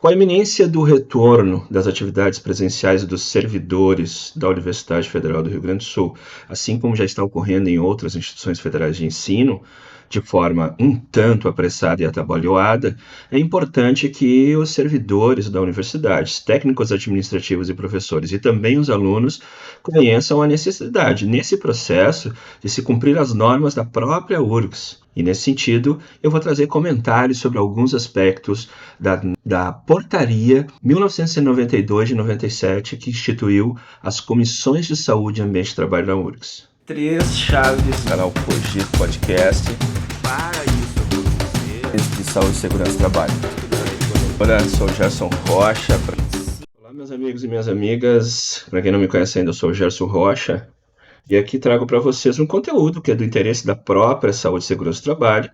Com a iminência do retorno das atividades presenciais dos servidores da Universidade Federal do Rio Grande do Sul, assim como já está ocorrendo em outras instituições federais de ensino, de forma um tanto apressada e atabalhoada, é importante que os servidores da universidade, técnicos administrativos e professores, e também os alunos, conheçam a necessidade, nesse processo, de se cumprir as normas da própria URGS. E, nesse sentido, eu vou trazer comentários sobre alguns aspectos da Portaria 1992 de 97, que instituiu as Comissões de Saúde, Ambiente e Trabalho na URGS. 3 chaves do canal Cogito Podcast para isso acontecer de saúde, segurança e trabalho. Olá, sou o Gerson Rocha. Olá, meus amigos e minhas amigas. Para quem não me conhece ainda, eu sou o Gerson Rocha. E aqui trago para vocês um conteúdo que é do interesse da própria saúde, segurança e trabalho,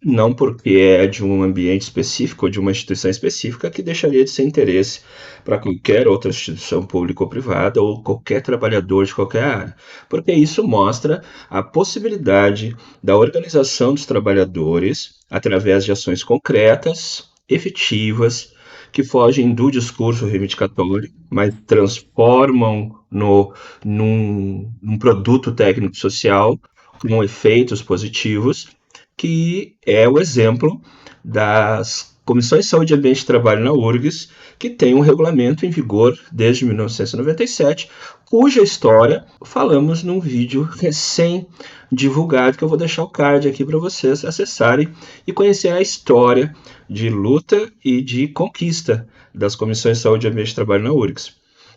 não porque é de um ambiente específico ou de uma instituição específica que deixaria de ser interesse para qualquer outra instituição pública ou privada ou qualquer trabalhador de qualquer área, porque isso mostra a possibilidade da organização dos trabalhadores através de ações concretas, efetivas, que fogem do discurso reivindicatório, mas transformam num produto técnico-social com efeitos positivos, que é o exemplo das Comissões de Saúde, Ambiente e Trabalho na URGS, que tem um regulamento em vigor desde 1997, cuja história falamos num vídeo recém-divulgado, que eu vou deixar o card aqui para vocês acessarem e conhecer a história de luta e de conquista das Comissões de Saúde, Ambiente e Trabalho na URGS.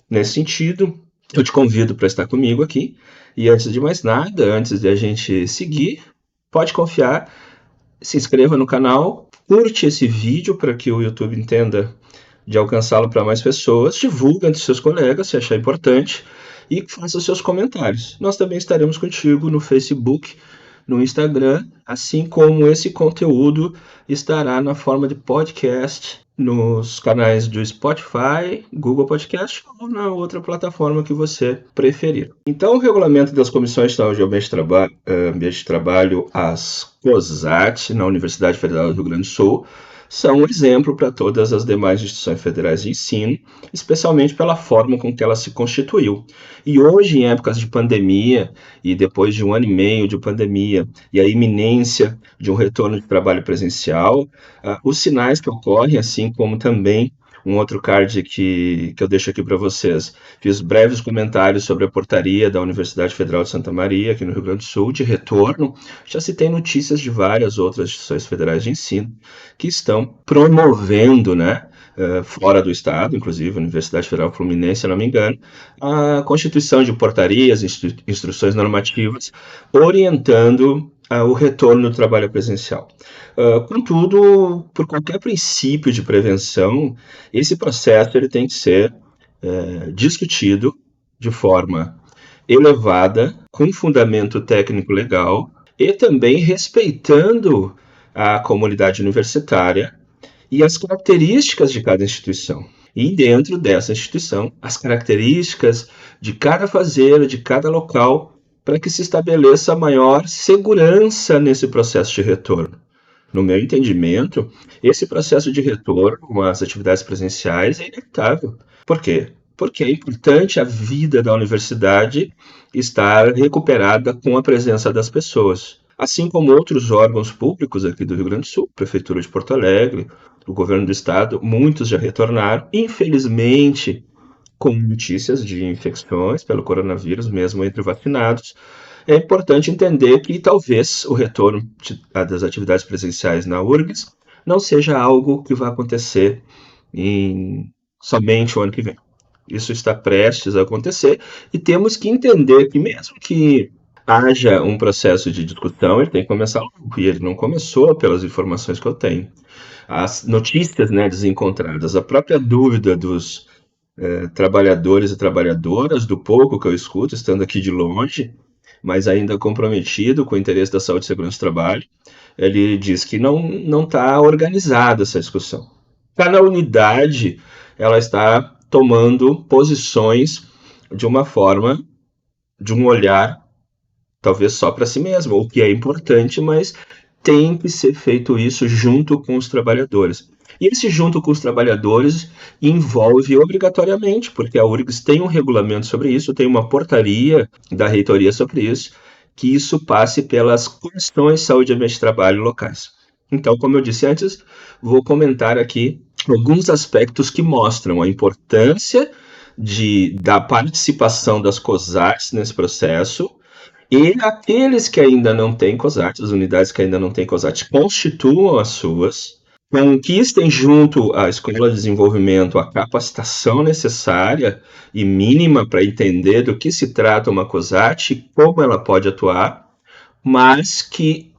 Nesse sentido, eu te convido para estar comigo aqui, e antes de mais nada, antes de a gente seguir, pode confiar, se inscreva no canal, curte esse vídeo para que o YouTube entenda de alcançá-lo para mais pessoas, divulga entre seus colegas se achar importante e faça seus comentários. Nós também estaremos contigo no Facebook, no Instagram, assim como esse conteúdo estará na forma de podcast nos canais do Spotify, Google Podcast ou na outra plataforma que você preferir. Então, o regulamento das Comissões de Saúde e Ambiente de Trabalho, as COSAT, na Universidade Federal do Rio Grande do Sul, são um exemplo para todas as demais instituições federais de ensino, especialmente pela forma com que ela se constituiu. E hoje, em épocas de pandemia, e depois de 1 ano e meio de pandemia, e a iminência de um retorno de trabalho presencial, os sinais que ocorrem, assim como também um outro card que eu deixo aqui para vocês. Fiz breves comentários sobre a portaria da Universidade Federal de Santa Maria, aqui no Rio Grande do Sul, de retorno. Já citei notícias de várias outras instituições federais de ensino que estão promovendo, fora do estado, inclusive a Universidade Federal Fluminense, se não me engano, a constituição de portarias, instruções normativas, orientando o retorno do trabalho presencial. Contudo, por qualquer princípio de prevenção, esse processo ele tem que ser discutido de forma elevada, com fundamento técnico legal e também respeitando a comunidade universitária e as características de cada instituição. E dentro dessa instituição, as características de cada fazer, de cada local, para que se estabeleça maior segurança nesse processo de retorno. No meu entendimento, esse processo de retorno às atividades presenciais é inevitável. Por quê? Porque é importante a vida da universidade estar recuperada com a presença das pessoas. Assim como outros órgãos públicos aqui do Rio Grande do Sul, Prefeitura de Porto Alegre, o Governo do Estado, muitos já retornaram, infelizmente, com notícias de infecções pelo coronavírus, mesmo entre vacinados. É importante entender que talvez o retorno das atividades presenciais na URGS não seja algo que vai acontecer somente o ano que vem. Isso está prestes a acontecer e temos que entender que mesmo que haja um processo de discussão, ele tem que começar logo, e ele não começou pelas informações que eu tenho. As notícias desencontradas, a própria dúvida dos trabalhadores e trabalhadoras, do pouco que eu escuto, estando aqui de longe, mas ainda comprometido com o interesse da saúde e segurança do trabalho, ele diz que não está organizada essa discussão. Cada unidade ela está tomando posições de uma forma, de um olhar, talvez só para si mesma, o que é importante, mas tem que ser feito isso junto com os trabalhadores. E esse, junto com os trabalhadores, envolve obrigatoriamente, porque a URGS tem um regulamento sobre isso, tem uma portaria da reitoria sobre isso, que isso passe pelas comissões de saúde, ambiente e trabalho locais. Então, como eu disse antes, vou comentar aqui alguns aspectos que mostram a importância da participação das COSATs nesse processo, e aqueles que ainda não têm COSAT, as unidades que ainda não têm COSAT, constituam as suas, conquistem junto à Escola de Desenvolvimento a capacitação necessária e mínima para entender do que se trata uma COSAT e como ela pode atuar, mas que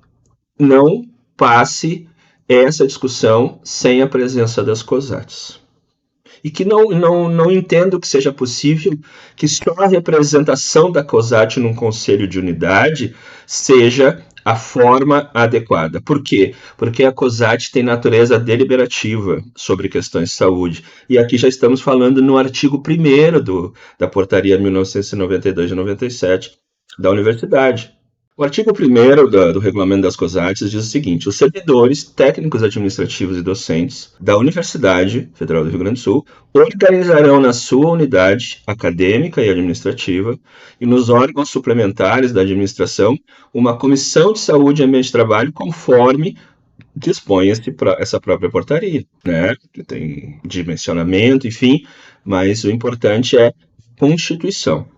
não passe essa discussão sem a presença das COSATs. E que não entendo que seja possível que só a representação da COSAT num conselho de unidade seja a forma adequada. Por quê? Porque a COSAT tem natureza deliberativa sobre questões de saúde. E aqui já estamos falando no artigo 1º da Portaria 1992 de 97 da Universidade. O artigo 1º do Regulamento das COSATs diz o seguinte: os servidores técnicos administrativos e docentes da Universidade Federal do Rio Grande do Sul organizarão na sua unidade acadêmica e administrativa e nos órgãos suplementares da administração uma comissão de saúde e ambiente de trabalho conforme dispõe essa própria portaria, né? Que tem dimensionamento, enfim, mas o importante é constituição.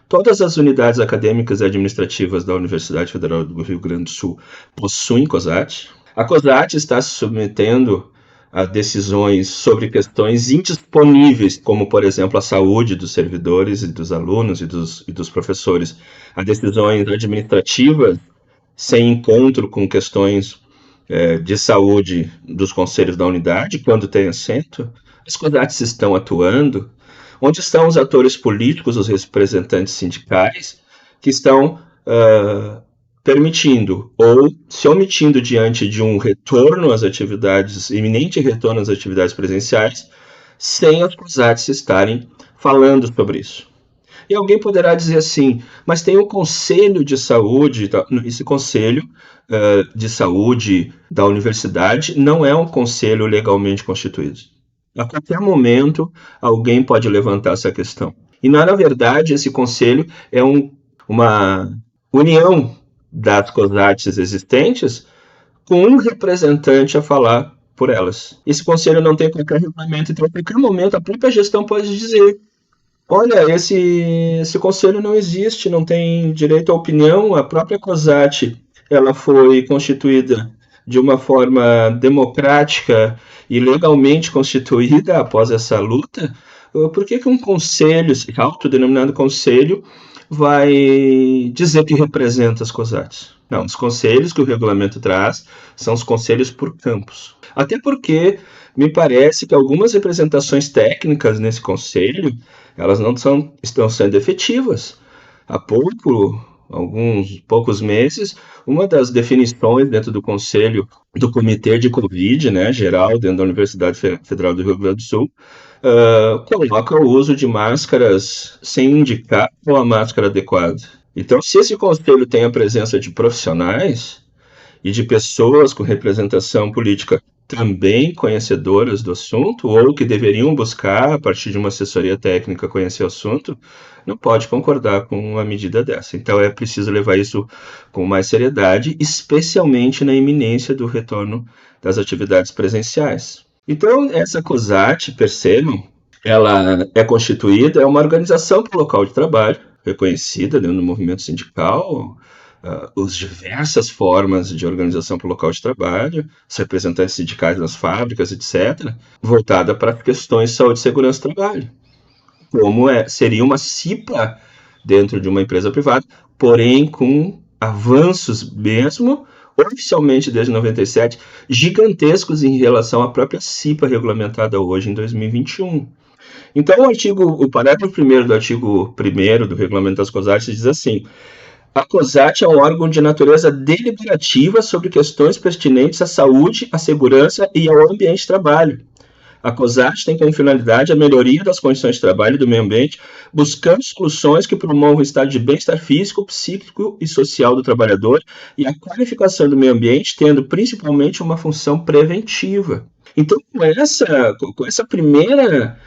Todas as unidades acadêmicas e administrativas da Universidade Federal do Rio Grande do Sul possuem COSAT. A COSAT está se submetendo a decisões sobre questões indisponíveis, como, por exemplo, a saúde dos servidores e dos alunos e dos professores, a decisões administrativas sem encontro com questões de saúde dos conselhos da unidade, quando tem assento. As COSATs estão atuando. Onde estão os atores políticos, os representantes sindicais, que estão permitindo ou se omitindo diante de um retorno às atividades, iminente retorno às atividades presenciais, sem as COSATs estarem falando sobre isso? E alguém poderá dizer assim, mas tem um conselho de saúde, esse conselho de saúde da universidade não é um conselho legalmente constituído. A qualquer momento, alguém pode levantar essa questão. E, na verdade, esse conselho é uma união das COSATs existentes com um representante a falar por elas. Esse conselho não tem qualquer regulamento, então, a qualquer momento, a própria gestão pode dizer: olha, esse conselho não existe, não tem direito à opinião, a própria COSAT ela foi constituída de uma forma democrática e legalmente constituída após essa luta. Por que um conselho, autodenominado conselho, vai dizer que representa as COSATs? Não, os conselhos que o regulamento traz são os conselhos por campos. Até porque me parece que algumas representações técnicas nesse conselho, elas não estão sendo efetivas. Há alguns poucos meses, uma das definições dentro do conselho do Comitê de Covid, né, geral, dentro da Universidade Federal do Rio Grande do Sul, coloca o uso de máscaras sem indicar qual a máscara adequada. Então, se esse conselho tem a presença de profissionais e de pessoas com representação política também conhecedoras do assunto, ou que deveriam buscar, a partir de uma assessoria técnica, conhecer o assunto, não pode concordar com uma medida dessa. Então é preciso levar isso com mais seriedade, especialmente na iminência do retorno das atividades presenciais. Então essa COSAT, percebam, ela é constituída, é uma organização para o local de trabalho, reconhecida dentro do movimento sindical, as diversas formas de organização para o local de trabalho, os representantes sindicais nas fábricas, etc., voltada para questões de saúde e segurança do trabalho. Como seria uma CIPA dentro de uma empresa privada, porém com avanços mesmo, oficialmente desde 97, gigantescos em relação à própria CIPA regulamentada hoje em 2021. Então o parágrafo 1º do artigo 1º do Regulamento das COSATs diz assim: a COSAT é um órgão de natureza deliberativa sobre questões pertinentes à saúde, à segurança e ao ambiente de trabalho. A COSAT tem como finalidade a melhoria das condições de trabalho e do meio ambiente, buscando soluções que promovam o estado de bem-estar físico, psíquico e social do trabalhador e a qualificação do meio ambiente, tendo principalmente uma função preventiva. Então, com essa primeira,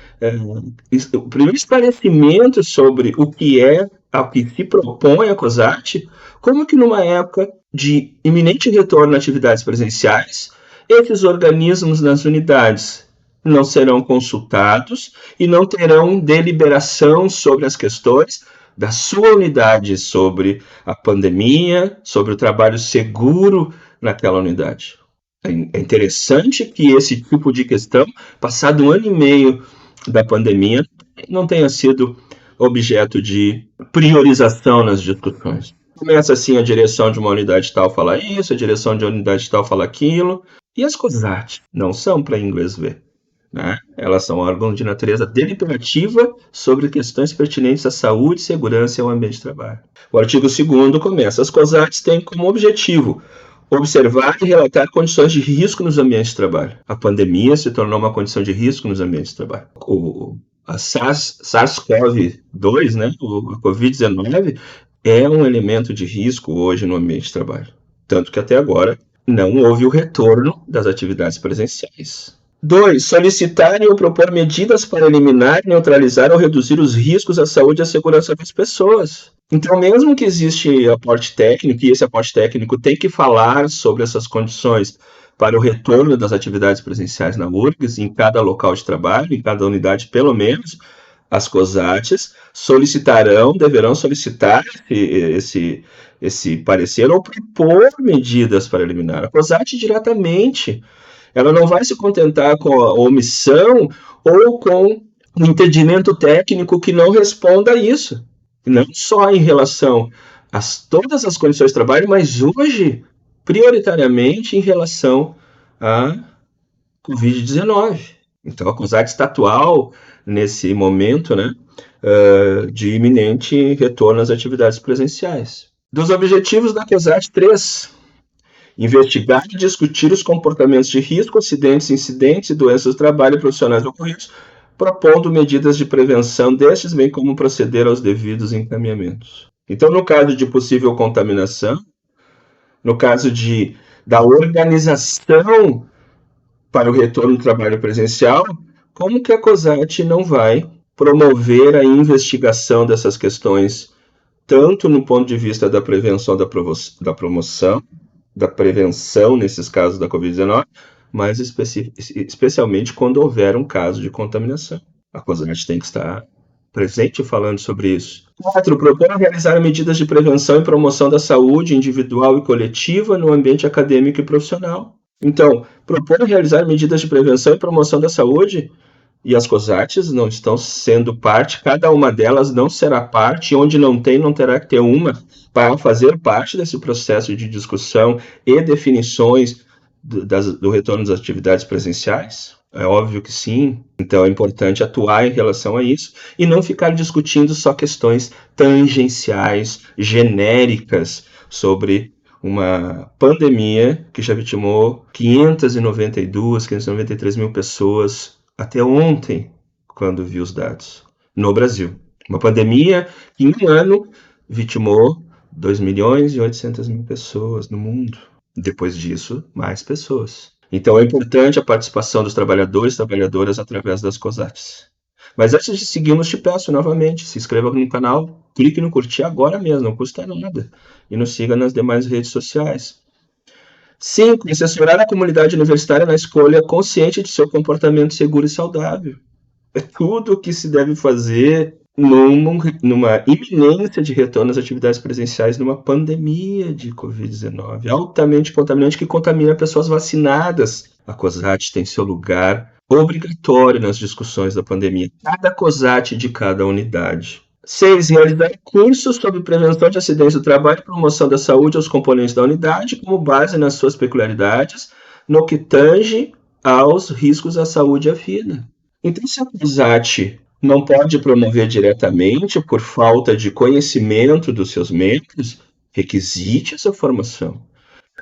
o primeiro esclarecimento sobre o que é, ao que se propõe a COSAT, como que numa época de iminente retorno a atividades presenciais, esses organismos nas unidades não serão consultados e não terão deliberação sobre as questões da sua unidade, sobre a pandemia, sobre o trabalho seguro naquela unidade. É interessante que esse tipo de questão, passado 1 ano e meio da pandemia, não tenha sido objeto de priorização nas discussões. Começa assim, a direção de uma unidade tal fala isso, a direção de uma unidade tal fala aquilo, e as COSAT não são para inglês ver. Né? Elas são órgãos de natureza deliberativa sobre questões pertinentes à saúde, segurança e ao ambiente de trabalho. O artigo 2º começa: as COSATs têm como objetivo observar e relatar condições de risco nos ambientes de trabalho. A pandemia se tornou uma condição de risco nos ambientes de trabalho. A SARS-CoV-2, né, a Covid-19, é um elemento de risco hoje no ambiente de trabalho. Tanto que até agora não houve o retorno das atividades presenciais. 2. Solicitar ou propor medidas para eliminar, neutralizar ou reduzir os riscos à saúde e à segurança das pessoas. Então, mesmo que existe aporte técnico, e esse aporte técnico tem que falar sobre essas condições para o retorno das atividades presenciais na URGS, em cada local de trabalho, em cada unidade, pelo menos, as COSATs deverão solicitar esse parecer ou propor medidas para eliminar. A COSAT diretamente, ela não vai se contentar com a omissão ou com um entendimento técnico que não responda a isso. Não só em relação a todas as condições de trabalho, mas hoje, prioritariamente, em relação à Covid-19. Então, a COSAT está atual nesse momento, né, de iminente retorno às atividades presenciais. Dos objetivos da COSAT, 3. Investigar e discutir os comportamentos de risco, acidentes, incidentes e doenças do trabalho e profissionais ocorridos, propondo medidas de prevenção destes, bem como proceder aos devidos encaminhamentos. Então, no caso de possível contaminação, no caso da organização para o retorno do trabalho presencial, como que a COSAT não vai promover a investigação dessas questões, tanto no ponto de vista da prevenção, da promoção, da prevenção nesses casos da Covid-19, mas especialmente quando houver um caso de contaminação. A COSAT tem que estar presente falando sobre isso. 4. Propor realizar medidas de prevenção e promoção da saúde individual e coletiva no ambiente acadêmico e profissional. Então, propor realizar medidas de prevenção e promoção da saúde, e as COSATs não estão sendo parte, cada uma delas não será parte, onde não tem, não terá que ter uma, para fazer parte desse processo de discussão e definições do retorno das atividades presenciais? É óbvio que sim. Então é importante atuar em relação a isso e não ficar discutindo só questões tangenciais, genéricas, sobre uma pandemia que já vitimou 593 mil pessoas até ontem, quando vi os dados, no Brasil. Uma pandemia que em 1 ano vitimou 2.800.000 pessoas no mundo. Depois disso, mais pessoas. Então é importante a participação dos trabalhadores e trabalhadoras através das COSATs. Mas antes de seguirmos, te peço novamente, se inscreva no canal, clique no curtir agora mesmo, não custa nada. E nos siga nas demais redes sociais. 5. Assessorar a comunidade universitária na escolha consciente de seu comportamento seguro e saudável. É tudo o que se deve fazer numa iminência de retorno às atividades presenciais numa pandemia de Covid-19, altamente contaminante, que contamina pessoas vacinadas. A COSAT tem seu lugar obrigatório nas discussões da pandemia, cada COSAT de cada unidade. 6. Realizar cursos sobre prevenção de acidentes do trabalho e promoção da saúde aos componentes da unidade, como base nas suas peculiaridades, no que tange aos riscos à saúde e à vida. Então, se a COSAT não pode promover diretamente por falta de conhecimento dos seus membros, requisite essa formação.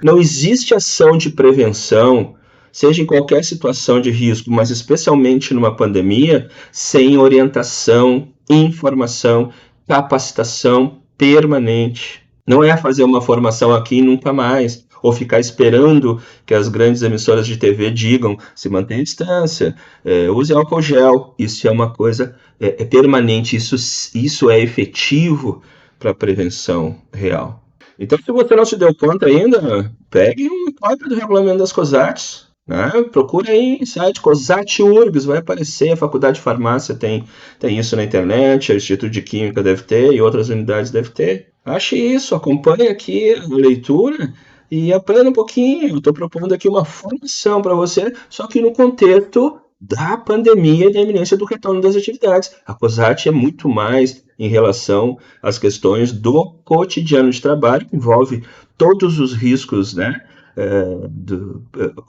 Não existe ação de prevenção, seja em qualquer situação de risco, mas especialmente numa pandemia, sem orientação, informação, capacitação permanente. Não é fazer uma formação aqui e nunca mais, ou ficar esperando que as grandes emissoras de TV digam se mantenha a distância, use álcool gel. Isso é uma coisa permanente, isso é efetivo para a prevenção real. Então, se você não se deu conta ainda, pegue uma cópia do regulamento das COSATs, né? Procure aí, site COSAT URGS, vai aparecer, a Faculdade de Farmácia tem isso na internet, o Instituto de Química deve ter e outras unidades deve ter. Ache isso, acompanhe aqui a leitura e aprenda um pouquinho. Eu estou propondo aqui uma formação para você, só que no contexto da pandemia e da iminência do retorno das atividades. A COSAT é muito mais em relação às questões do cotidiano de trabalho, que envolve todos os riscos, né,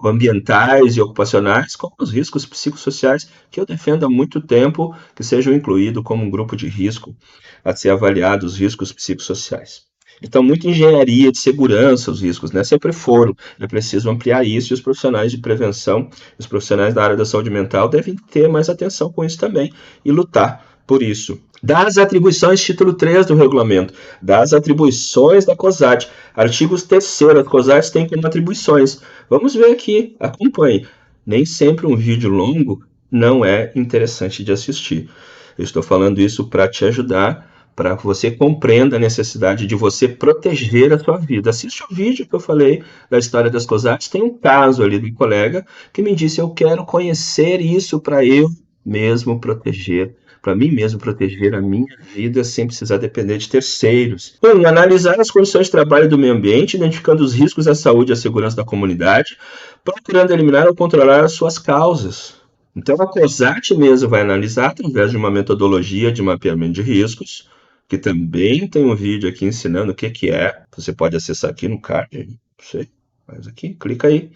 ambientais e ocupacionais, como os riscos psicossociais, que eu defendo há muito tempo que sejam incluídos como um grupo de risco a ser avaliado, os riscos psicossociais. Então, muita engenharia de segurança, os riscos, né? Sempre foram. É preciso ampliar isso e os profissionais de prevenção, os profissionais da área da saúde mental devem ter mais atenção com isso também e lutar por isso. Das atribuições, título 3 do regulamento, das atribuições da COSAT, artigos 3º, as COSATs têm como atribuições. Vamos ver aqui, acompanhe. Nem sempre um vídeo longo não é interessante de assistir. Eu estou falando isso para te ajudar, para que você compreenda a necessidade de você proteger a sua vida. Assiste o vídeo que eu falei da história das COSATs. Tem um caso ali do colega que me disse: eu quero conhecer isso para eu mesmo proteger, para mim mesmo proteger a minha vida sem precisar depender de terceiros. Analisar as condições de trabalho do meio ambiente, identificando os riscos à saúde e à segurança da comunidade, procurando eliminar ou controlar as suas causas. Então, a COSAT mesmo vai analisar através de uma metodologia de mapeamento de riscos, que também tem um vídeo aqui ensinando o que é. Você pode acessar aqui no card, não sei, faz aqui, clica aí,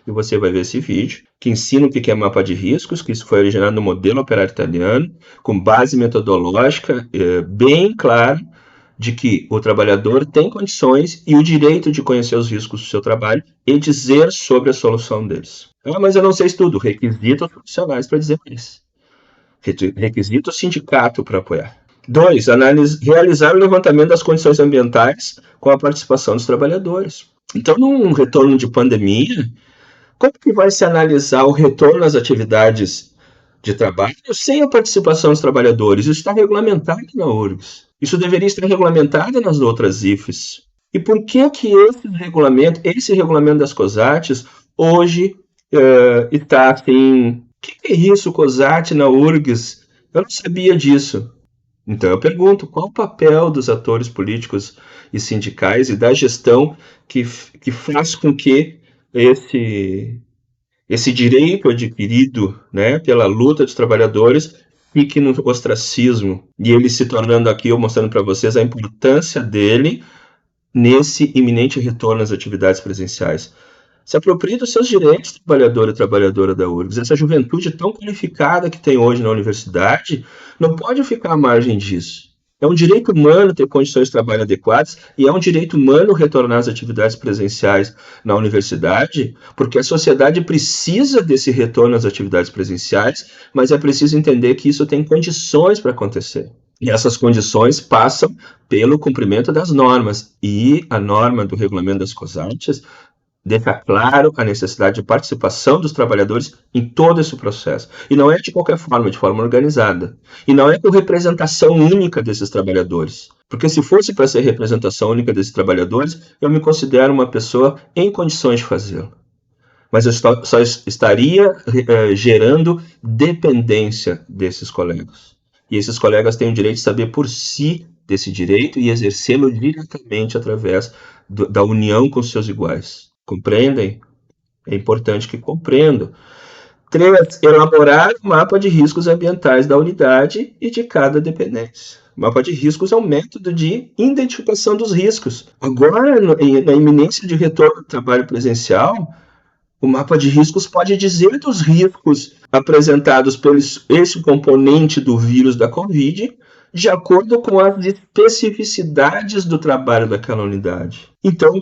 e você vai ver esse vídeo, que ensina o que é mapa de riscos, que isso foi originado no modelo operário italiano, com base metodológica bem clara, de que o trabalhador tem condições e o direito de conhecer os riscos do seu trabalho e dizer sobre a solução deles. Mas eu não sei tudo. Requisitos profissionais para dizer mais. Requisito sindicato para apoiar. 2. Realizar o levantamento das condições ambientais com a participação dos trabalhadores. Então, num retorno de pandemia, como que vai se analisar o retorno às atividades de trabalho sem a participação dos trabalhadores? Isso está regulamentado na URGS. Isso deveria estar regulamentado nas outras IFES. E por que que esse regulamento das COSATs, hoje está assim... O que é isso, COSAT na URGS? Eu não sabia disso. Então eu pergunto, qual o papel dos atores políticos e sindicais e da gestão que faz com que esse direito adquirido, né, pela luta dos trabalhadores fique no ostracismo, e ele se tornando aqui, eu mostrando para vocês a importância dele nesse iminente retorno às atividades presenciais. Se aproprie dos seus direitos, trabalhador e trabalhadora da URGS. Essa juventude tão qualificada que tem hoje na universidade não pode ficar à margem disso. É um direito humano ter condições de trabalho adequadas e é um direito humano retornar às atividades presenciais na universidade, porque a sociedade precisa desse retorno às atividades presenciais, mas é preciso entender que isso tem condições para acontecer. E essas condições passam pelo cumprimento das normas. E a norma do regulamento das COSATs deixa claro a necessidade de participação dos trabalhadores em todo esse processo. E não é de qualquer forma, de forma organizada. E não é com representação única desses trabalhadores. Porque se fosse para ser representação única desses trabalhadores, eu me considero uma pessoa em condições de fazê-lo. Mas eu só estaria gerando dependência desses colegas. E esses colegas têm o direito de saber por si desse direito e exercê-lo diretamente através da união com seus iguais. Compreendem? É importante que compreendam. 3. Elaborar o mapa de riscos ambientais da unidade e de cada dependência. O mapa de riscos é um método de identificação dos riscos. Agora, na iminência de retorno ao trabalho presencial, o mapa de riscos pode dizer dos riscos apresentados por esse componente do vírus da Covid, de acordo com as especificidades do trabalho daquela unidade. Então,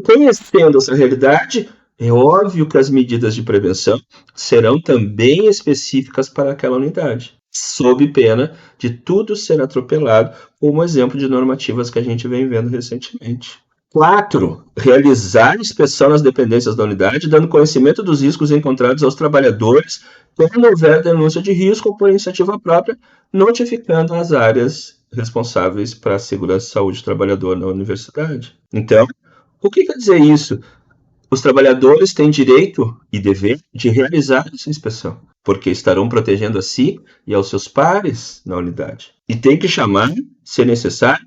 conhecendo essa realidade, é óbvio que as medidas de prevenção serão também específicas para aquela unidade, sob pena de tudo ser atropelado, como exemplo de normativas que a gente vem vendo recentemente. 4. Realizar inspeção nas dependências da unidade, dando conhecimento dos riscos encontrados aos trabalhadores, quando houver denúncia de risco ou por iniciativa própria, notificando as áreas responsáveis para a segurança e saúde do trabalhador na universidade. Então, o que quer dizer isso? Os trabalhadores têm direito e dever de realizar essa inspeção, porque estarão protegendo a si e aos seus pares na unidade. E tem que chamar, se necessário,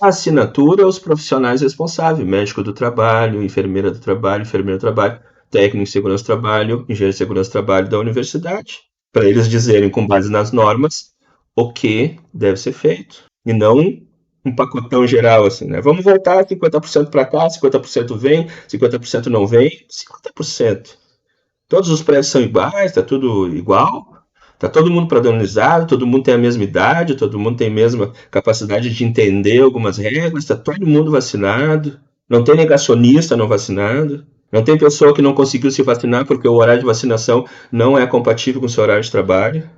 a assinatura aos profissionais responsáveis, médico do trabalho, enfermeira do trabalho, técnico de segurança do trabalho, engenheiro de segurança do trabalho da universidade, para eles dizerem, com base nas normas, o que deve ser feito. E não um pacotão geral, assim, né? Vamos voltar 50% para cá, 50% vem, 50% não vem, 50%. Todos os prédios são iguais, está tudo igual, está todo mundo padronizado, todo mundo tem a mesma idade, todo mundo tem a mesma capacidade de entender algumas regras, está todo mundo vacinado, não tem negacionista não vacinado, não tem pessoa que não conseguiu se vacinar porque o horário de vacinação não é compatível com o seu horário de trabalho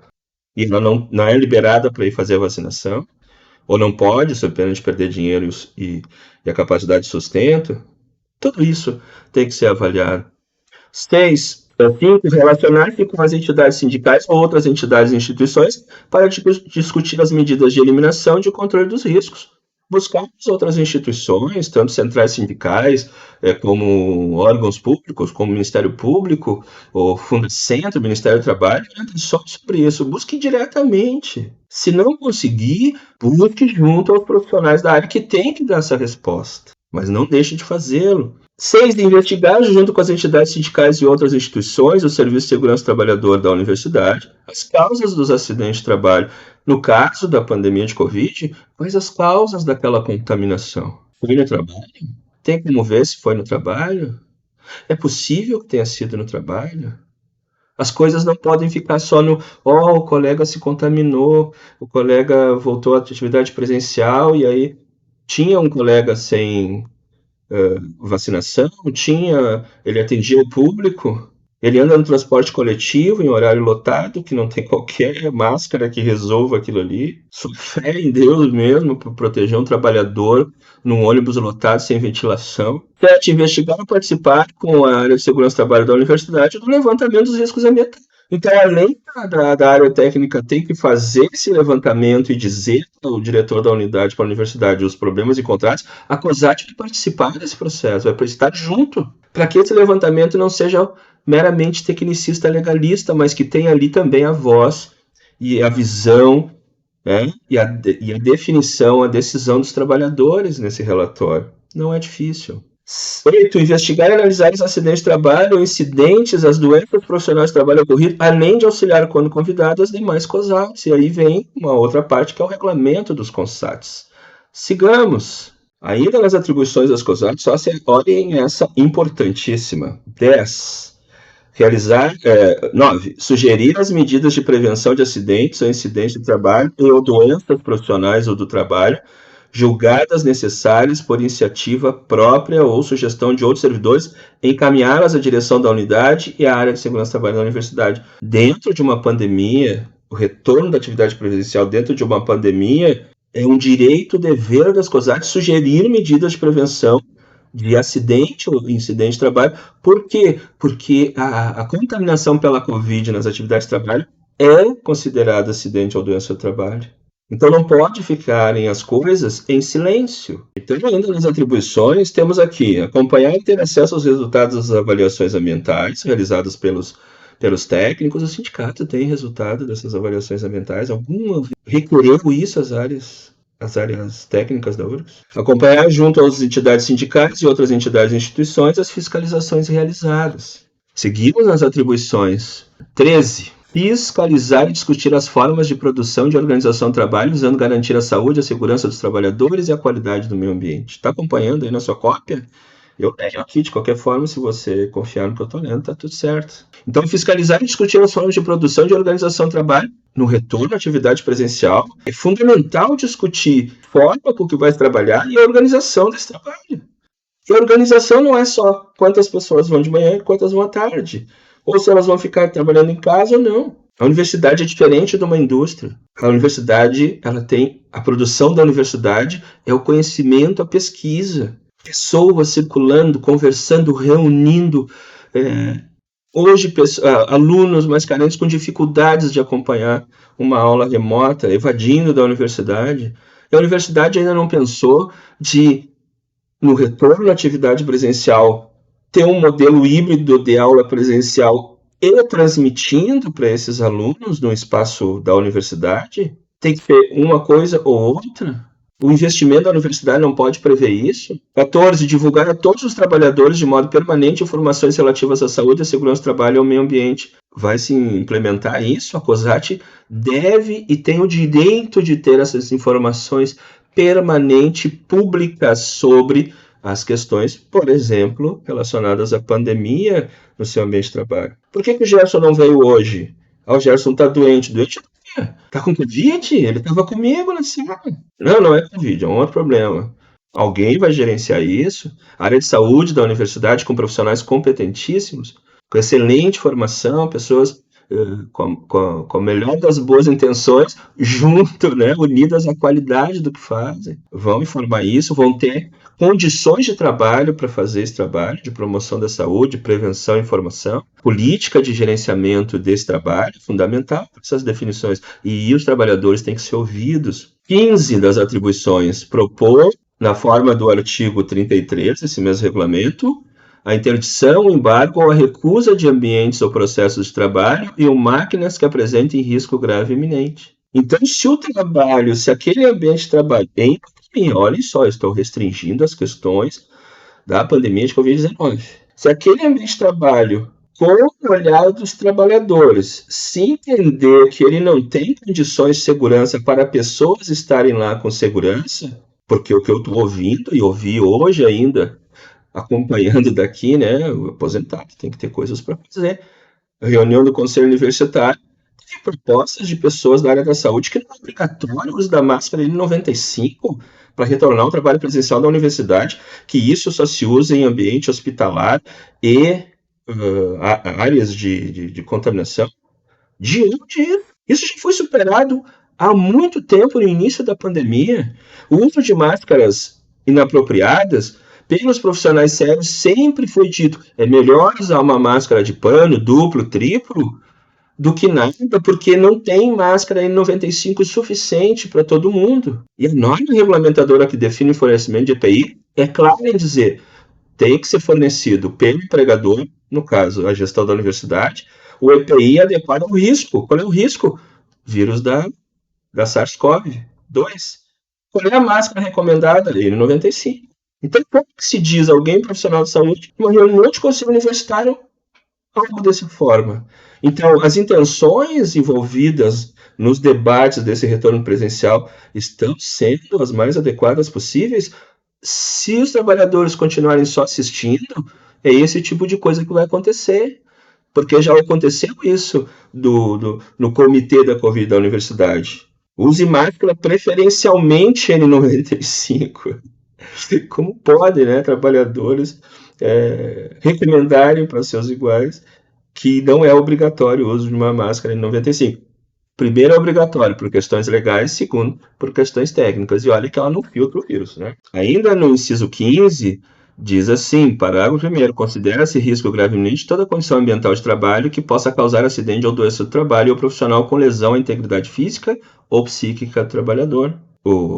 e ela não é liberada para ir fazer a vacinação, ou não pode, sob pena de perder dinheiro e a capacidade de sustento. Tudo isso tem que ser avaliado. 6. 5. Relacionar-se com as entidades sindicais ou outras entidades e instituições para discutir as medidas de eliminação e de controle dos riscos. Buscar as outras instituições, tanto centrais sindicais, como órgãos públicos, como o Ministério Público, o Fundacentro, o Ministério do Trabalho, só sobre isso. Busque diretamente. Se não conseguir, busque junto aos profissionais da área que têm que dar essa resposta. Mas não deixe de fazê-lo. 6. Investigar, junto com as entidades sindicais e outras instituições, o Serviço de Segurança do Trabalhador da universidade, as causas dos acidentes de trabalho. No caso da pandemia de Covid, quais as causas daquela contaminação? Foi no trabalho? Tem como ver se foi no trabalho? É possível que tenha sido no trabalho? As coisas não podem ficar só no o colega se contaminou, o colega voltou à atividade presencial e aí tinha um colega sem vacinação, ele atendia o público, ele anda no transporte coletivo em horário lotado, que não tem qualquer máscara que resolva aquilo ali. Só fé em Deus mesmo para proteger um trabalhador num ônibus lotado sem ventilação. 7. Investigar ou participar com a área de segurança do trabalho da universidade do levantamento dos riscos ambientais. Então, além da área técnica tem que fazer esse levantamento e dizer ao diretor da unidade para a universidade os problemas encontrados, a COSAT vai participar desse processo, vai estar junto, para que esse levantamento não seja meramente tecnicista legalista, mas que tenha ali também a voz e a visão, né, e a definição, a decisão dos trabalhadores nesse relatório. Não é difícil. 8. Investigar e analisar os acidentes de trabalho, incidentes, as doenças profissionais de trabalho ocorridas, além de auxiliar, quando convidado, as demais COSATs. E aí vem uma outra parte que é o regulamento dos COSATs. Sigamos. Ainda nas atribuições das COSATs, só olhem essa importantíssima. 10. 9. Sugerir as medidas de prevenção de acidentes ou incidentes de trabalho ou doenças profissionais ou do trabalho, julgadas necessárias por iniciativa própria ou sugestão de outros servidores, encaminhá-las à direção da unidade e à área de segurança do trabalho da universidade. Dentro de uma pandemia, o retorno da atividade presencial dentro de uma pandemia é um direito, dever das COSATs sugerir medidas de prevenção de acidente ou incidente de trabalho. Por quê? Porque a contaminação pela Covid nas atividades de trabalho é considerada acidente ou doença do trabalho. Então não pode ficarem as coisas em silêncio. Então, ainda nas atribuições, temos aqui acompanhar e ter acesso aos resultados das avaliações ambientais realizadas pelos técnicos. O sindicato tem resultado dessas avaliações ambientais. Alguma requereu isso às áreas técnicas da URGS. Acompanhar junto às entidades sindicais e outras entidades e instituições as fiscalizações realizadas. Seguimos nas atribuições. 13. Fiscalizar e discutir as formas de produção e de organização do trabalho, visando garantir a saúde, a segurança dos trabalhadores e a qualidade do meio ambiente. Está acompanhando aí na sua cópia? Eu tenho aqui, de qualquer forma, se você confiar no que eu estou lendo, está tudo certo. Então, fiscalizar e discutir as formas de produção e de organização do trabalho no retorno à atividade presencial. É fundamental discutir a forma com que vai trabalhar e a organização desse trabalho. E a organização não é só quantas pessoas vão de manhã e quantas vão à tarde, ou se elas vão ficar trabalhando em casa ou não. A universidade é diferente de uma indústria. A universidade, a produção da universidade é o conhecimento, a pesquisa. pessoas circulando, conversando, reunindo. Hoje, alunos mais carentes com dificuldades de acompanhar uma aula remota, evadindo da universidade. E a universidade ainda não pensou de, no retorno à atividade presencial, ter um modelo híbrido de aula presencial e transmitindo para esses alunos no espaço da universidade. Tem que ser uma coisa ou outra. O investimento da universidade não pode prever isso. 14. Divulgar a todos os trabalhadores de modo permanente informações relativas à saúde, à segurança do trabalho e ao meio ambiente. Vai se implementar isso? A COSAT deve e tem o direito de ter essas informações permanente públicas sobre as questões, por exemplo, relacionadas à pandemia no seu ambiente de trabalho. Por que o Gerson não veio hoje? O Gerson está doente. Doente tá com Covid? Ele estava comigo na sala. Não, não é Covid, é um outro problema. Alguém vai gerenciar isso? A área de saúde da universidade com profissionais competentíssimos, com excelente formação, pessoas com a melhor das boas intenções, junto, né, unidas à qualidade do que fazem. Vão informar isso, vão ter condições de trabalho para fazer esse trabalho de promoção da saúde, prevenção e informação, política de gerenciamento desse trabalho, fundamental para essas definições. E os trabalhadores têm que ser ouvidos. 15 das atribuições propor, na forma do artigo 33, esse mesmo regulamento, a interdição, o embargo ou a recusa de ambientes ou processos de trabalho e ou máquinas que apresentem risco grave e iminente. Então, se o trabalho, se aquele ambiente de trabalho em pandemia, olhem só, estou restringindo as questões da pandemia de Covid-19. Se aquele ambiente de trabalho, com o olhar dos trabalhadores, se entender que ele não tem condições de segurança para pessoas estarem lá com segurança, porque o que eu estou ouvindo e ouvi hoje ainda, acompanhando daqui, né, o aposentado tem que ter coisas para fazer. A reunião do Conselho Universitário tem propostas de pessoas da área da saúde que não é obrigatório o uso da máscara em 95 para retornar ao trabalho presencial da universidade, que isso só se usa em ambiente hospitalar e áreas de contaminação. De onde isso já foi superado há muito tempo no início da pandemia. O uso de máscaras inapropriadas pelos profissionais sérios sempre foi dito, é melhor usar uma máscara de pano, duplo, triplo, do que nada, porque não tem máscara N95 suficiente para todo mundo. E a norma regulamentadora que define o fornecimento de EPI é clara em dizer, tem que ser fornecido pelo empregador, no caso, a gestão da universidade, o EPI adequado ao risco. Qual é o risco? Vírus da SARS-CoV-2. Qual é a máscara recomendada? N95. Então, como que se diz alguém profissional de saúde uma reunião de conselho universitário algo dessa forma? Então, as intenções envolvidas nos debates desse retorno presencial estão sendo as mais adequadas possíveis? Se os trabalhadores continuarem só assistindo, é esse tipo de coisa que vai acontecer. Porque já aconteceu isso no comitê da Covid da universidade. Use máscara preferencialmente N95. Como pode, né, trabalhadores recomendarem para seus iguais que não é obrigatório o uso de uma máscara N95? Primeiro, é obrigatório por questões legais, segundo, por questões técnicas. E olha que ela não filtra o vírus, né? Ainda no inciso 15, diz assim, parágrafo 1º, considera-se risco gravemente toda condição ambiental de trabalho que possa causar acidente ou doença do trabalho ou profissional com lesão à integridade física ou psíquica do trabalhador.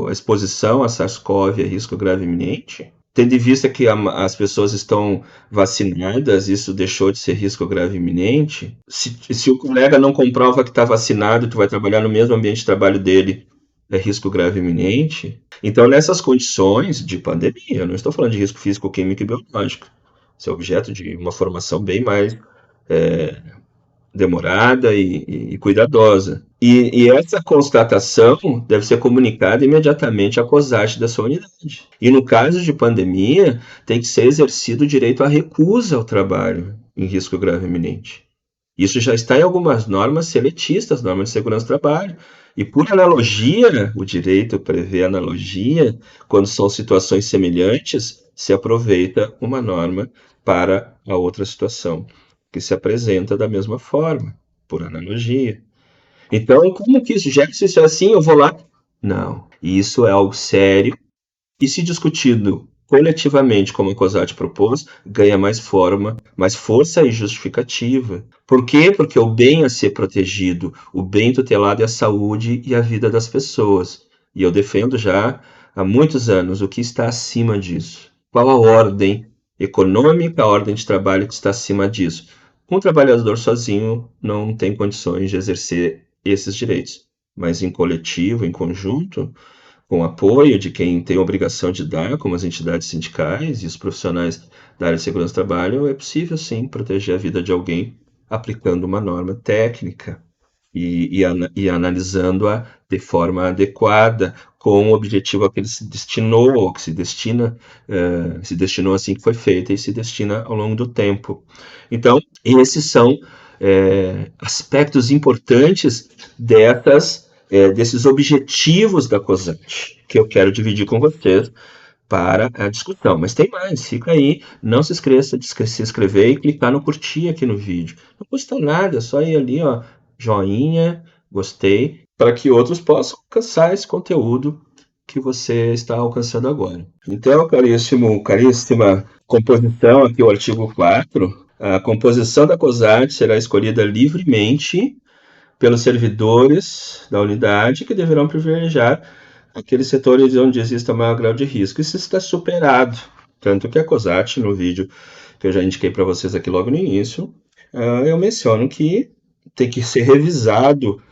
A exposição a SARS-CoV é risco grave e iminente? Tendo em vista que as pessoas estão vacinadas, isso deixou de ser risco grave e iminente? Se o colega não comprova que está vacinado, tu vai trabalhar no mesmo ambiente de trabalho dele, é risco grave e iminente? Então, nessas condições de pandemia, eu não estou falando de risco físico, químico e biológico. Isso é objeto de uma formação bem mais demorada e cuidadosa. E essa constatação deve ser comunicada imediatamente à COSAT da sua unidade. E no caso de pandemia, tem que ser exercido o direito à recusa ao trabalho em risco grave e iminente. Isso já está em algumas normas seletistas, normas de segurança do trabalho. E por analogia, o direito prevê analogia, quando são situações semelhantes, se aproveita uma norma para a outra situação que se apresenta da mesma forma, por analogia. Então, como que isso? Já que isso é assim, eu vou lá? Não. Isso é algo sério. E se discutido coletivamente, como a COSAT propôs, ganha mais forma, mais força e justificativa. Por quê? Porque o bem a ser protegido, o bem tutelado é a saúde e a vida das pessoas. E eu defendo já há muitos anos o que está acima disso. Qual a ordem econômica, a ordem de trabalho que está acima disso? Um trabalhador sozinho não tem condições de exercer esses direitos, mas em coletivo, em conjunto, com apoio de quem tem a obrigação de dar, como as entidades sindicais e os profissionais da área de segurança do trabalho, é possível sim proteger a vida de alguém aplicando uma norma técnica e analisando-a de forma adequada, com o objetivo a que ele se destinou, ou que se destina, se destinou assim que foi feita e se destina ao longo do tempo. Então, esses são aspectos importantes desses objetivos da COSAT, que eu quero dividir com vocês para a discussão. Mas tem mais, fica aí, não se esqueça de se inscrever e clicar no curtir aqui no vídeo. Não custa nada, é só ir ali, ó, joinha, gostei, para que outros possam alcançar esse conteúdo que você está alcançando agora. Então, caríssima composição, aqui o artigo 4, a composição da COSAT será escolhida livremente pelos servidores da unidade, que deverão privilegiar aqueles setores onde exista maior grau de risco. Isso está superado, tanto que a COSAT, no vídeo que eu já indiquei para vocês aqui logo no início, eu menciono que tem que ser revisado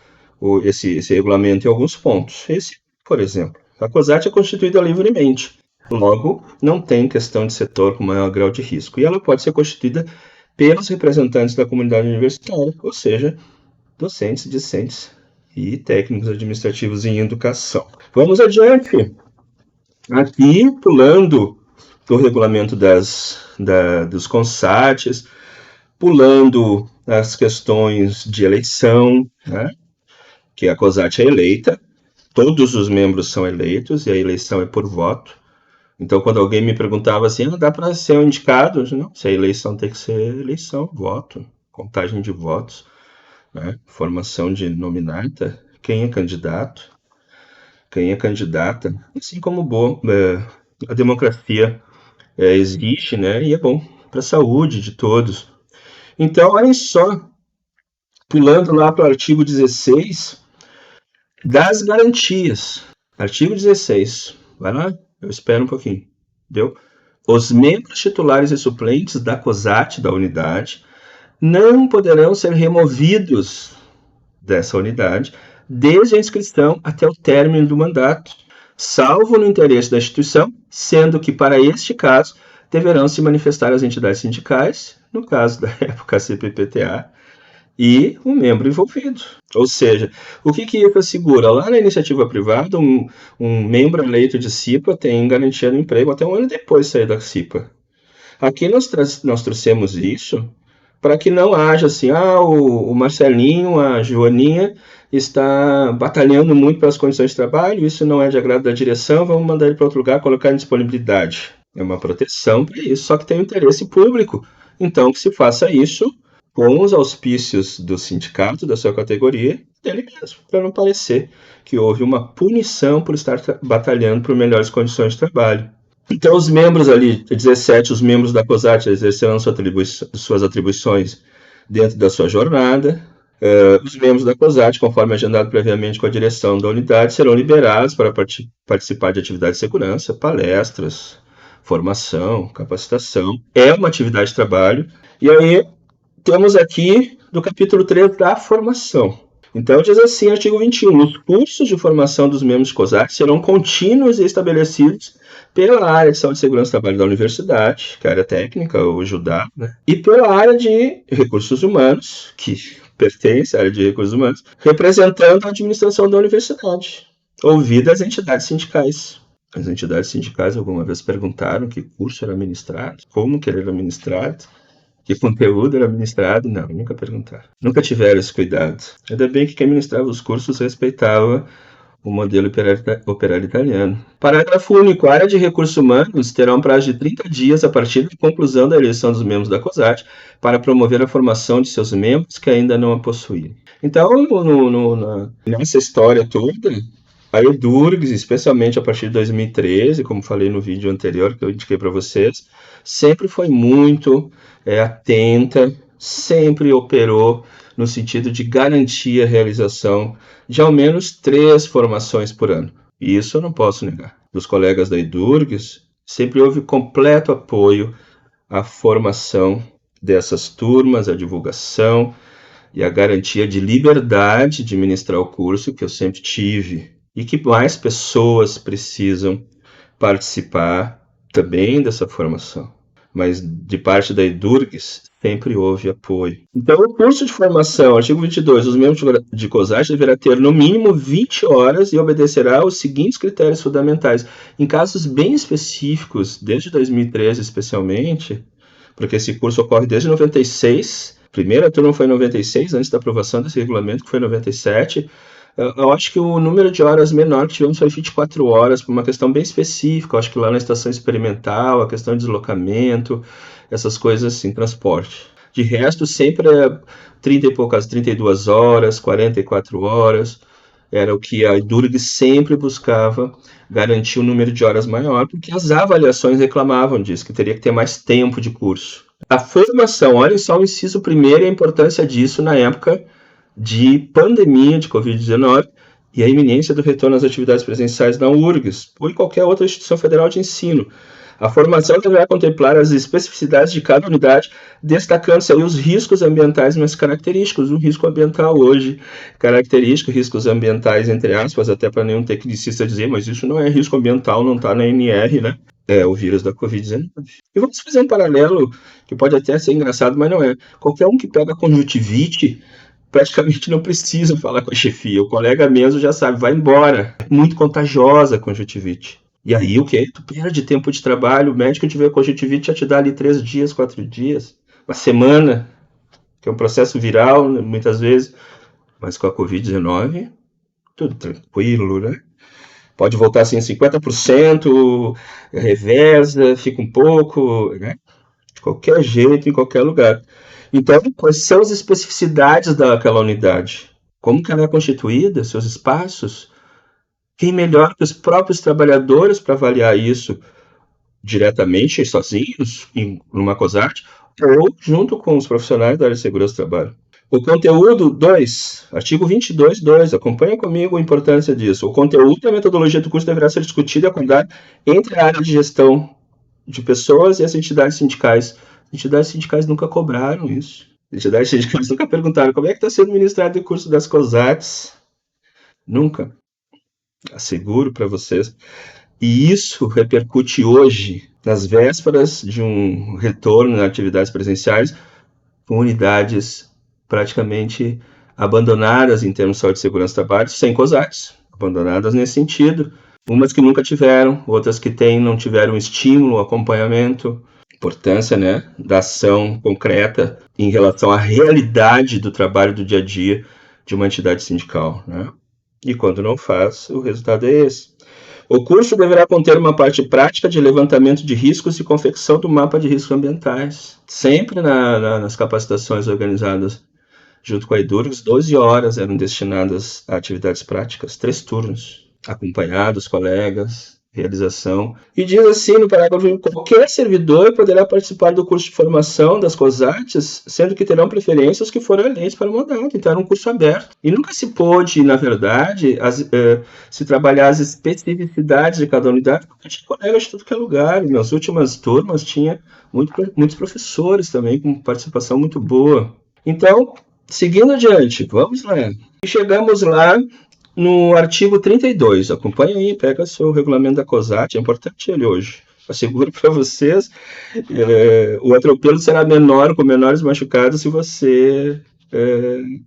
esse regulamento em alguns pontos. Esse, por exemplo, a COSAT é constituída livremente, logo não tem questão de setor com maior grau de risco, e ela pode ser constituída pelos representantes da comunidade universitária, ou seja, docentes, discentes e técnicos administrativos em educação. Vamos adiante. Aqui, pulando o regulamento dos CONSATs, pulando as questões de eleição, né, que a COSAT é eleita, todos os membros são eleitos e a eleição é por voto. Então, quando alguém me perguntava assim, dá para ser um indicado? Não, se a eleição tem que ser eleição, voto, contagem de votos, né? Formação de nominata, quem é candidato, quem é candidata, assim como a democracia existe, né? E é bom para a saúde de todos. Então, olha só, pulando lá para o artigo 16 das garantias. Artigo 16, vai lá, eu espero um pouquinho, deu? Os membros titulares e suplentes da COSAT, da unidade, não poderão ser removidos dessa unidade desde a inscrição até o término do mandato, salvo no interesse da instituição, sendo que, para este caso, deverão se manifestar as entidades sindicais, no caso da época a CPPTA, e o membro envolvido. Ou seja, o que isso assegura? Lá na iniciativa privada, um membro eleito de CIPA tem garantia de emprego até um ano depois de sair da CIPA. Aqui nós trouxemos isso para que não haja assim, o Marcelinho, a Joaninha está batalhando muito pelas condições de trabalho, isso não é de agrado da direção, vamos mandar ele para outro lugar, colocar em disponibilidade. É uma proteção para isso, só que tem um interesse público. Então, que se faça isso com os auspícios do sindicato, da sua categoria, dele mesmo, para não parecer que houve uma punição por estar batalhando por melhores condições de trabalho. Então, os membros ali, 17, os membros da COSAT exercerão suas atribuições dentro da sua jornada. Os membros da COSAT, conforme agendado previamente com a direção da unidade, serão liberados para participar de atividades de segurança, palestras, formação, capacitação. É uma atividade de trabalho. E aí, temos aqui do capítulo 3 da formação. Então, diz assim, artigo 21, os cursos de formação dos membros de COSAT serão contínuos e estabelecidos pela área de saúde e segurança do trabalho da universidade, que é a área técnica, o JUDA, né? E pela área de recursos humanos, que pertence à área de recursos humanos, representando a administração da universidade, ouvidas as entidades sindicais. As entidades sindicais alguma vez perguntaram que curso era ministrado, como que ele era ministrado, que conteúdo era ministrado? Não, nunca perguntaram. Nunca tiveram esse cuidado. Ainda bem que quem ministrava os cursos respeitava o modelo operário italiano. Parágrafo único. A área de recursos humanos terá um prazo de 30 dias a partir da conclusão da eleição dos membros da COSAT para promover a formação de seus membros que ainda não a possuírem. Então, nessa história toda, A Edurgs, especialmente a partir de 2013, como falei no vídeo anterior que eu indiquei para vocês, sempre foi muito atenta, sempre operou no sentido de garantir a realização de ao menos 3 formações por ano. E isso eu não posso negar. Dos colegas da Edurgs, sempre houve completo apoio à formação dessas turmas, à divulgação e à garantia de liberdade de ministrar o curso, que eu sempre tive, e que mais pessoas precisam participar também dessa formação. Mas de parte da Edurgs, sempre houve apoio. Então, o curso de formação, artigo 22, os membros de COSAT deverá ter no mínimo 20 horas e obedecerá aos seguintes critérios fundamentais. Em casos bem específicos, desde 2013 especialmente, porque esse curso ocorre desde 96, a primeira turma foi em 96, antes da aprovação desse regulamento, que foi em 97. Eu acho que o número de horas menor que tivemos foi 24 horas, por uma questão bem específica. Eu acho que lá na estação experimental, a questão de deslocamento, essas coisas assim, transporte. De resto, sempre é 30 e poucas, 32 horas, 44 horas. Era o que a Edurgs sempre buscava garantir um número de horas maior, porque as avaliações reclamavam disso, que teria que ter mais tempo de curso. A formação, olhem só o inciso primeiro e a importância disso na época de pandemia de Covid-19 e a iminência do retorno às atividades presenciais na URGS ou em qualquer outra instituição federal de ensino. A formação deverá contemplar as especificidades de cada unidade, destacando-se aí os riscos ambientais mais característicos. O risco ambiental hoje característico, riscos ambientais entre aspas, até para nenhum tecnicista dizer, mas isso não é risco ambiental, não está na NR, né? É o vírus da Covid-19. E vamos fazer um paralelo que pode até ser engraçado, mas não é. Qualquer um que pega conjuntivite praticamente não precisa falar com a chefia. O colega mesmo já sabe, vai embora. É muito contagiosa a conjuntivite. E aí o que? Tu perde tempo de trabalho, o médico tiver conjuntivite já te dá ali 3 dias, 4 dias, uma semana, que é um processo viral, muitas vezes. Mas com a Covid-19, tudo tranquilo, né? Pode voltar assim 50%, reversa, fica um pouco, né? De qualquer jeito, em qualquer lugar. Então, quais são as especificidades daquela unidade? Como que ela é constituída, seus espaços? Quem melhor que os próprios trabalhadores para avaliar isso diretamente, sozinhos, numa COSAT, ou junto com os profissionais da área de segurança do trabalho? O conteúdo 2, artigo 22, 2, acompanha comigo a importância disso. O conteúdo e a metodologia do curso deverá ser discutido e acordado entre a área de gestão de pessoas e as entidades sindicais. As entidades sindicais nunca cobraram isso. As entidades sindicais nunca perguntaram como é que está sendo ministrado o curso das COSATs. Nunca. Asseguro para vocês. E isso repercute hoje, nas vésperas de um retorno nas atividades presenciais, com unidades praticamente abandonadas em termos de saúde e segurança do trabalho, sem COSATs, abandonadas nesse sentido. Umas que nunca tiveram, outras que têm, não tiveram estímulo, acompanhamento, importância, né, da ação concreta em relação à realidade do trabalho do dia a dia de uma entidade sindical, né? E quando não faz, o resultado é esse. O curso deverá conter uma parte prática de levantamento de riscos e confecção do mapa de riscos ambientais. Sempre nas capacitações organizadas junto com a Edurgs, 12 horas eram destinadas a atividades práticas, 3 turnos, acompanhados, colegas, realização. E diz assim no parágrafo 1, qualquer servidor poderá participar do curso de formação das COSATs, sendo que terão preferência os que forem eleitos para o mandato. Então era um curso aberto. E nunca se pôde, na verdade, se trabalhar as especificidades de cada unidade, porque tinha colegas de tudo que é lugar. Nas últimas turmas tinha muitos professores também, com participação muito boa. Então, seguindo adiante, vamos lá. E chegamos lá no artigo 32, acompanha aí, pega seu regulamento da COSAT, é importante ele hoje. Asseguro para vocês, o atropelo será menor, com menores machucados, se você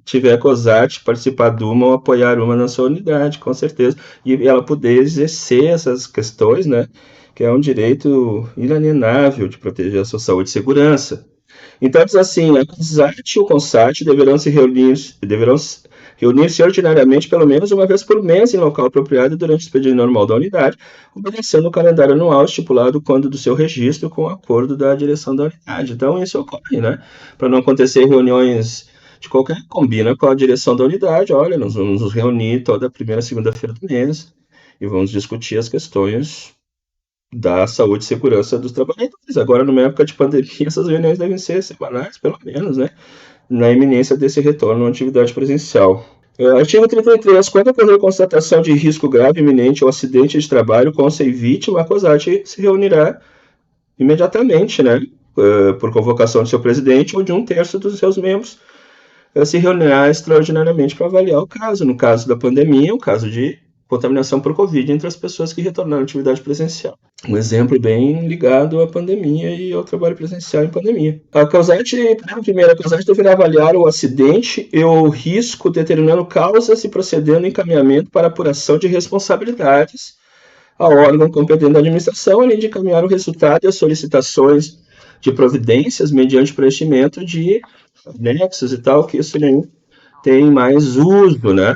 tiver COSAT, participar de uma ou apoiar uma na sua unidade, com certeza. E ela poder exercer essas questões, né, que é um direito inalienável de proteger a sua saúde e segurança. Então, diz assim, a COSAT e o CONSAT deverão reunir-se ordinariamente pelo menos uma vez por mês em local apropriado durante o expediente normal da unidade, obedecendo o calendário anual estipulado quando do seu registro com o acordo da direção da unidade. Então, isso ocorre, né? Para não acontecer reuniões de qualquer, combina com a direção da unidade, olha, nós vamos nos reunir toda primeira segunda-feira do mês, e vamos discutir as questões da saúde e segurança dos trabalhadores. Agora, numa época de pandemia, essas reuniões devem ser semanais, pelo menos, né? Na iminência desse retorno à atividade presencial. Artigo 33. Quando ocorrer constatação de risco grave iminente ou acidente de trabalho com sem vítima, a COSAT se reunirá imediatamente, né? Por convocação do seu presidente ou de 1/3 dos seus membros, se reunirá extraordinariamente para avaliar o caso. No caso da pandemia, o caso de contaminação por Covid entre as pessoas que retornaram à atividade presencial. Um exemplo bem ligado à pandemia e ao trabalho presencial em pandemia. A COSAT deverá avaliar o acidente e o risco, determinando causas e procedendo encaminhamento para apuração de responsabilidades ao órgão competente da administração, além de encaminhar o resultado e as solicitações de providências mediante preenchimento de anexos e tal, que isso nem tem mais uso, né?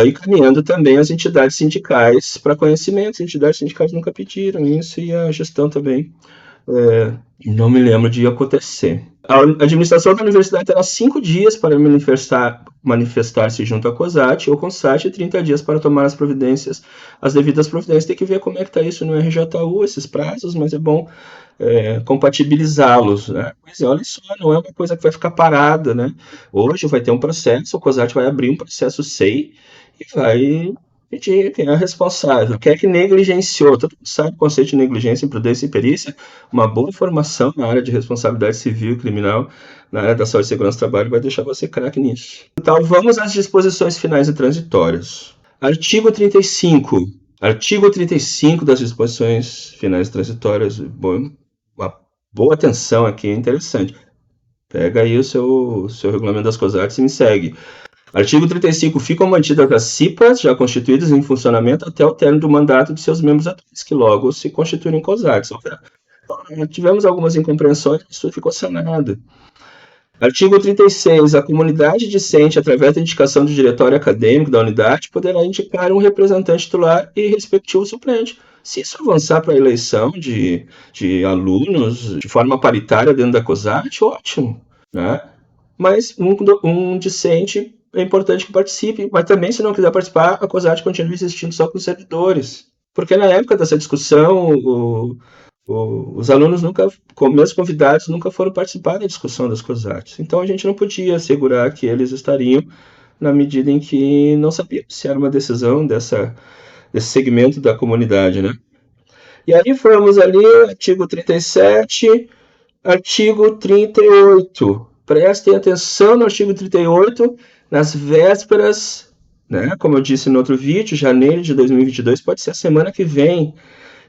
Encaminhando também as entidades sindicais para conhecimento. As entidades sindicais nunca pediram isso e a gestão também não me lembro de acontecer. A administração da universidade terá 5 dias para manifestar-se junto à COSAT ou CONSAT e 30 dias para tomar as devidas providências. Tem que ver como é que está isso no RJU, esses prazos, mas é bom compatibilizá-los, né? Mas olha só, não é uma coisa que vai ficar parada, né? Hoje vai ter um processo, o COSAT vai abrir um processo SEI e vai pedir quem é responsável, quem é que negligenciou. Todo mundo sabe o conceito de negligência, imprudência e perícia. Uma boa formação na área de responsabilidade civil e criminal, na área da saúde e segurança do trabalho, vai deixar você craque nisso. Então, vamos às disposições finais e transitórias. Artigo 35. Artigo 35 das disposições finais e transitórias. Uma boa atenção aqui, é interessante. Pega aí o seu regulamento das COSATs e me segue. Artigo 35. Ficam mantidas as CIPAs já constituídas em funcionamento até o término do mandato de seus membros atuais, que logo se constituírem COSATs. Tivemos algumas incompreensões, isso ficou sanado. Artigo 36. A comunidade discente, através da indicação do diretório acadêmico da unidade, poderá indicar um representante titular e respectivo suplente. Se isso avançar para a eleição de alunos de forma paritária dentro da COSAT, ótimo, né? Mas um discente é importante que participe, mas também, se não quiser participar, a COSAT continua existindo só com os servidores. Porque na época dessa discussão, os alunos nunca, mesmo convidados, nunca foram participar da discussão das COSATs. Então a gente não podia assegurar que eles estariam, na medida em que não sabíamos se era uma decisão desse segmento da comunidade, né? E aí fomos ali, artigo 37, artigo 38. Prestem atenção no artigo 38, nas vésperas, né? Como eu disse no outro vídeo, janeiro de 2022, pode ser a semana que vem.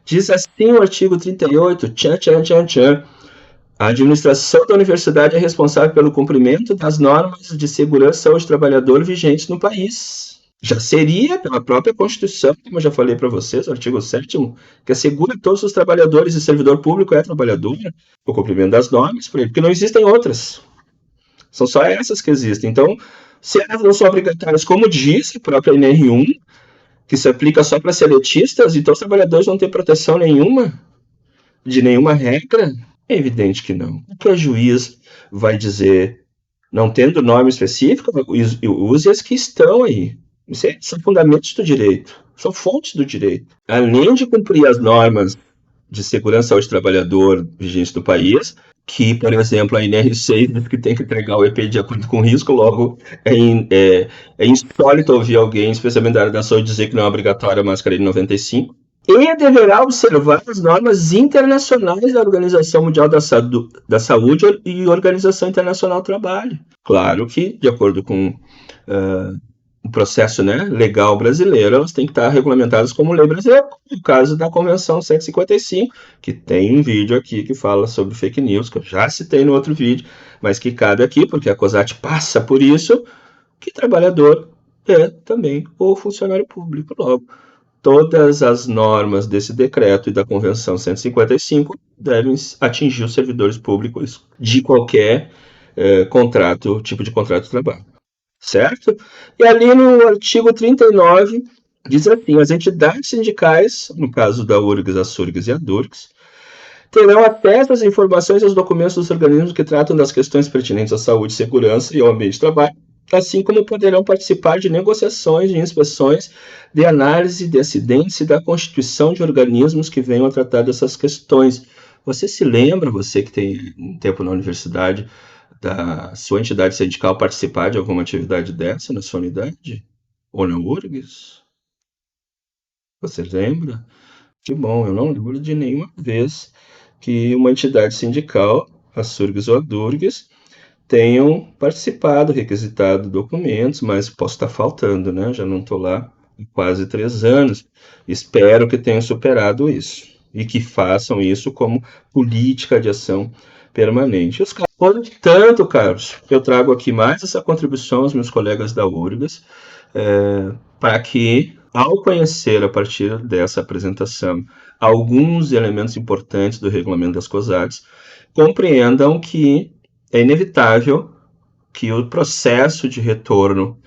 Diz assim o artigo 38, a administração da universidade é responsável pelo cumprimento das normas de segurança ao trabalhador vigentes no país. Já seria, pela própria Constituição, como eu já falei para vocês, o artigo 7º, que assegura todos os trabalhadores e servidor público é trabalhador, o cumprimento das normas, porque não existem outras. São só essas que existem. Então, se elas não são obrigatórias, como diz a própria NR1, que se aplica só para seletistas, então os trabalhadores não têm proteção nenhuma, de nenhuma regra? É evidente que não. O que o juiz vai dizer, não tendo norma específica, use as que estão aí. Isso são fundamentos do direito, são fontes do direito. Além de cumprir as normas de segurança ao trabalhador vigentes do país, que, por exemplo, a NR6 diz que tem que entregar o EP de acordo com o risco, logo é insólito ouvir alguém, especialmente da área da saúde, dizer que não é obrigatória a máscara de 95. E deverá observar as normas internacionais da Organização Mundial da Saúde e Organização Internacional do Trabalho. Claro que, de acordo com o processo, né, legal brasileiro, elas têm que estar regulamentadas como lei brasileira, no caso da Convenção 155, que tem um vídeo aqui que fala sobre fake news, que eu já citei no outro vídeo, mas que cabe aqui, porque a COSAT passa por isso, que trabalhador é também o funcionário público. Logo, todas as normas desse decreto e da Convenção 155 devem atingir os servidores públicos de qualquer tipo de contrato de trabalho. Certo? E ali no artigo 39, diz assim, as entidades sindicais, no caso da URGS, a SURGS e a DURGS, terão acesso às informações e aos documentos dos organismos que tratam das questões pertinentes à saúde, segurança e ao ambiente de trabalho, assim como poderão participar de negociações e inspeções de análise de acidentes e da constituição de organismos que venham a tratar dessas questões. Você se lembra, você que tem um tempo na universidade, da sua entidade sindical participar de alguma atividade dessa na sua unidade? Ou na URGS? Você lembra? Que bom, eu não lembro de nenhuma vez que uma entidade sindical, a SURGS ou a DURGS, tenham participado, requisitado documentos, mas posso estar faltando, né? Já não estou lá há quase 3 anos. Espero que tenham superado isso e que façam isso como política de ação permanente. Os caras, portanto, Carlos, eu trago aqui mais essa contribuição aos meus colegas da URGS, para que, ao conhecer a partir dessa apresentação alguns elementos importantes do regulamento das COSAGs, compreendam que é inevitável que o processo de retorno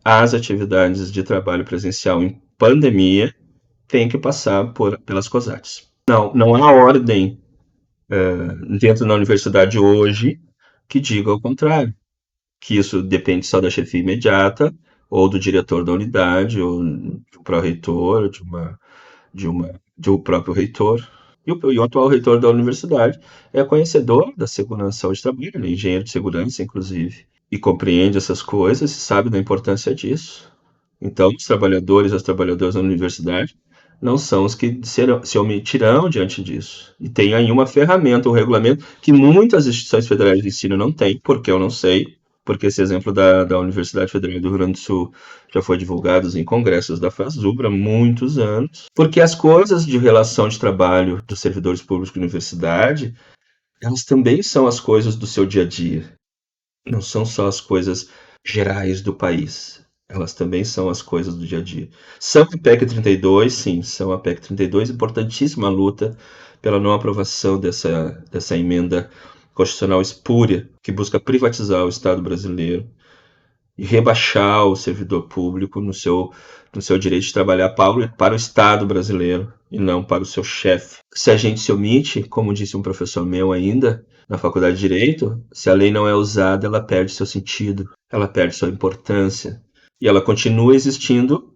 às atividades de trabalho presencial em pandemia tem que passar pelas COSAGs. Não há ordem dentro da universidade hoje que diga o contrário, que isso depende só da chefia imediata, ou do diretor da unidade, ou do pró-reitor, de um próprio reitor. E o atual reitor da universidade é conhecedor da segurança saúde de trabalho, ele é engenheiro de segurança, inclusive, e compreende essas coisas e sabe da importância disso. Então, os trabalhadores e as trabalhadoras da universidade não são os que se omitirão diante disso. E tem aí uma ferramenta, um regulamento, que muitas instituições federais de ensino não têm, porque eu não sei, porque esse exemplo da Universidade Federal do Rio Grande do Sul já foi divulgado em congressos da FASUBRA há muitos anos, porque as coisas de relação de trabalho dos servidores públicos de universidade, elas também são as coisas do seu dia a dia, não são só as coisas gerais do país. Elas também são as coisas do dia a dia. São a PEC 32, sim, são a PEC 32, importantíssima luta pela não aprovação dessa emenda constitucional espúria que busca privatizar o Estado brasileiro e rebaixar o servidor público no seu direito de trabalhar para o Estado brasileiro e não para o seu chefe. Se a gente se omite, como disse um professor meu ainda, na faculdade de Direito, se a lei não é usada, ela perde seu sentido, ela perde sua importância. E ela continua existindo,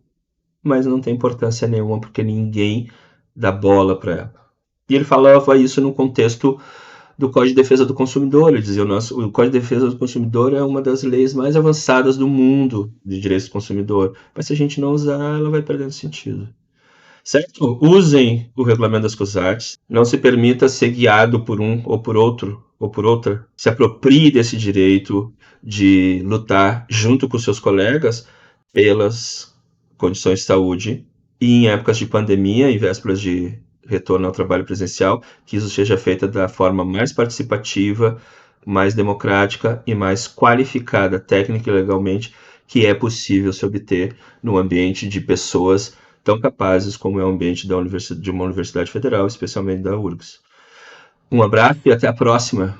mas não tem importância nenhuma, porque ninguém dá bola para ela. E ele falava isso no contexto do Código de Defesa do Consumidor. Ele dizia: o Código de Defesa do Consumidor é uma das leis mais avançadas do mundo de direitos do consumidor, mas se a gente não usar, ela vai perdendo sentido. Certo? Usem o regulamento das COSAGs, não se permita ser guiado por um ou por outro ou por outra. Se aproprie desse direito de lutar junto com seus colegas pelas condições de saúde e em épocas de pandemia, em vésperas de retorno ao trabalho presencial, que isso seja feito da forma mais participativa, mais democrática e mais qualificada, técnica e legalmente, que é possível se obter no ambiente de pessoas tão capazes como é o ambiente de uma universidade federal, especialmente da URGS. Um abraço e até a próxima!